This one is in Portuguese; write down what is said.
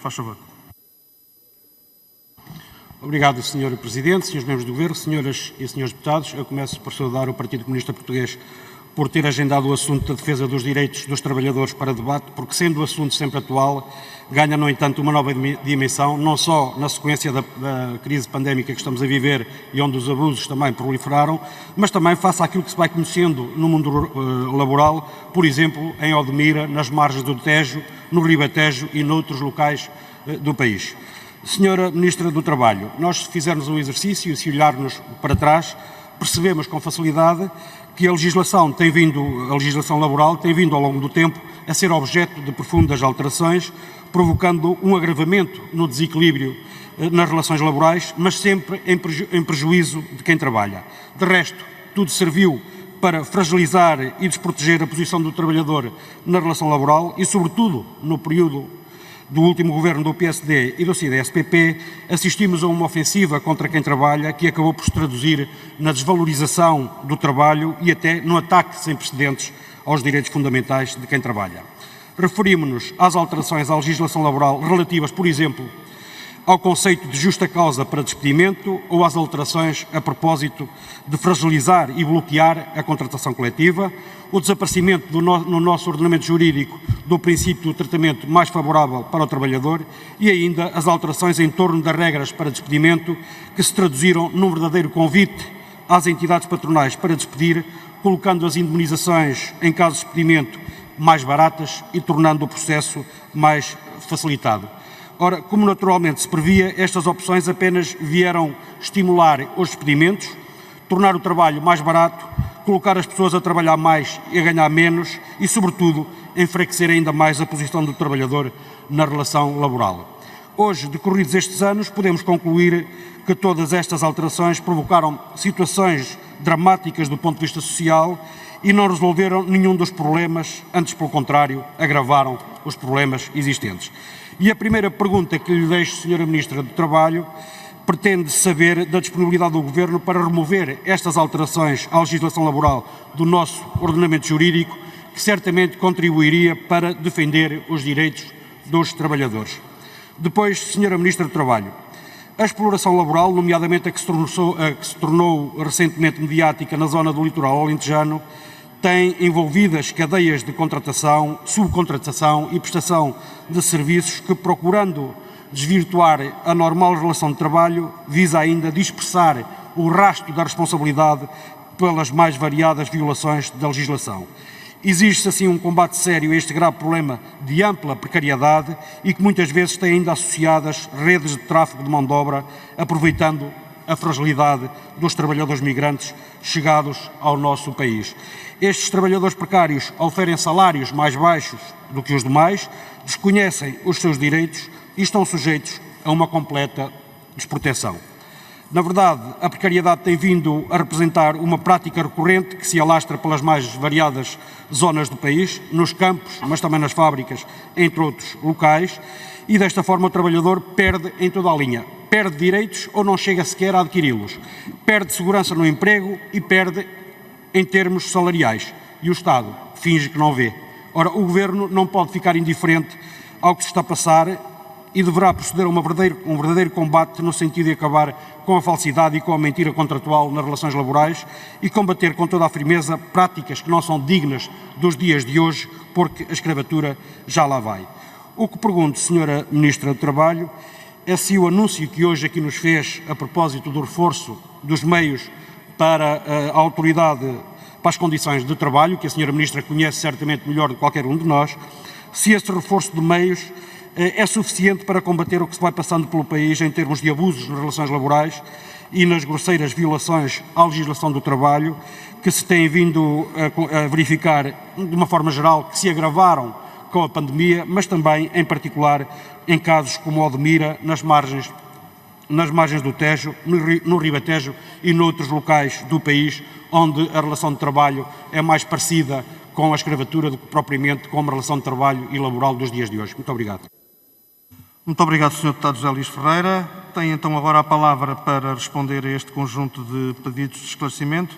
Faz favor. Obrigado, Sr. Presidente, Srs. Membros do Governo, Senhoras e Srs. Deputados. Eu começo por saudar o Partido Comunista Português por ter agendado o assunto da defesa dos direitos dos trabalhadores para debate, porque, sendo o assunto sempre atual, ganha, no entanto, uma nova dimensão, não só na sequência da crise pandémica que estamos a viver e onde os abusos também proliferaram, mas também face àquilo que se vai conhecendo no mundo laboral, por exemplo, em Odmira, nas margens do Tejo, no Ribatejo e noutros locais do país. Senhora Ministra do Trabalho, nós, se fizermos um exercício e se olharmos para trás, percebemos com facilidade que a legislação laboral tem vindo ao longo do tempo a ser objeto de profundas alterações, provocando um agravamento no desequilíbrio nas relações laborais, mas sempre em prejuízo de quem trabalha. De resto, tudo serviu para fragilizar e desproteger a posição do trabalhador na relação laboral e, sobretudo, no período do último governo do PSD e do CDS-PP, assistimos a uma ofensiva contra quem trabalha que acabou por se traduzir na desvalorização do trabalho e até no ataque sem precedentes aos direitos fundamentais de quem trabalha. Referimos-nos às alterações à legislação laboral relativas, por exemplo, ao conceito de justa causa para despedimento ou às alterações a propósito de fragilizar e bloquear a contratação coletiva, o desaparecimento no nosso ordenamento jurídico do princípio do tratamento mais favorável para o trabalhador e ainda as alterações em torno das regras para despedimento que se traduziram num verdadeiro convite às entidades patronais para despedir, colocando as indemnizações em caso de despedimento mais baratas e tornando o processo mais facilitado. Ora, como naturalmente se previa, estas opções apenas vieram estimular os despedimentos, tornar o trabalho mais barato, colocar as pessoas a trabalhar mais e a ganhar menos e, sobretudo, enfraquecer ainda mais a posição do trabalhador na relação laboral. Hoje, decorridos estes anos, podemos concluir que todas estas alterações provocaram situações dramáticas do ponto de vista social e não resolveram nenhum dos problemas, antes, pelo contrário, agravaram os problemas existentes. E a primeira pergunta que lhe deixo, Sra. Ministra do Trabalho, pretende saber da disponibilidade do Governo para remover estas alterações à legislação laboral do nosso ordenamento jurídico, que certamente contribuiria para defender os direitos dos trabalhadores. Depois, Sra. Ministra do Trabalho, a exploração laboral, nomeadamente a que se tornou recentemente mediática na zona do litoral alentejano, tem envolvidas cadeias de contratação, subcontratação e prestação de serviços que, procurando desvirtuar a normal relação de trabalho, visa ainda dispersar o rastro da responsabilidade pelas mais variadas violações da legislação. Existe assim um combate sério a este grave problema de ampla precariedade e que muitas vezes tem ainda associadas redes de tráfico de mão de obra, aproveitando a fragilidade dos trabalhadores migrantes chegados ao nosso país. Estes trabalhadores precários oferem salários mais baixos do que os demais, desconhecem os seus direitos e estão sujeitos a uma completa desproteção. Na verdade, a precariedade tem vindo a representar uma prática recorrente que se alastra pelas mais variadas zonas do país, nos campos, mas também nas fábricas, entre outros locais, e desta forma o trabalhador perde em toda a linha. Perde direitos ou não chega sequer a adquiri-los. Perde segurança no emprego e perde em termos salariais. E o Estado finge que não vê. Ora, o Governo não pode ficar indiferente ao que se está a passar e deverá proceder a um verdadeiro combate no sentido de acabar com a falsidade e com a mentira contratual nas relações laborais e combater com toda a firmeza práticas que não são dignas dos dias de hoje, porque a escravatura já lá vai. O que pergunto, Sra. Ministra do Trabalho, é se o anúncio que hoje aqui nos fez a propósito do reforço dos meios para a autoridade para as condições de trabalho, que a Sra. Ministra conhece certamente melhor do que qualquer um de nós, se este reforço de meios é suficiente para combater o que se vai passando pelo país em termos de abusos nas relações laborais e nas grosseiras violações à legislação do trabalho que se têm vindo a verificar de uma forma geral, que se agravaram com a pandemia, mas também, em particular, em casos como Odmira, nas margens do Tejo, no Ribatejo e noutros locais do país, onde a relação de trabalho é mais parecida com a escravatura do que propriamente com uma relação de trabalho e laboral dos dias de hoje. Muito obrigado. Muito obrigado, Sr. Deputado José Luís Ferreira. Tem então agora a palavra para responder a este conjunto de pedidos de esclarecimento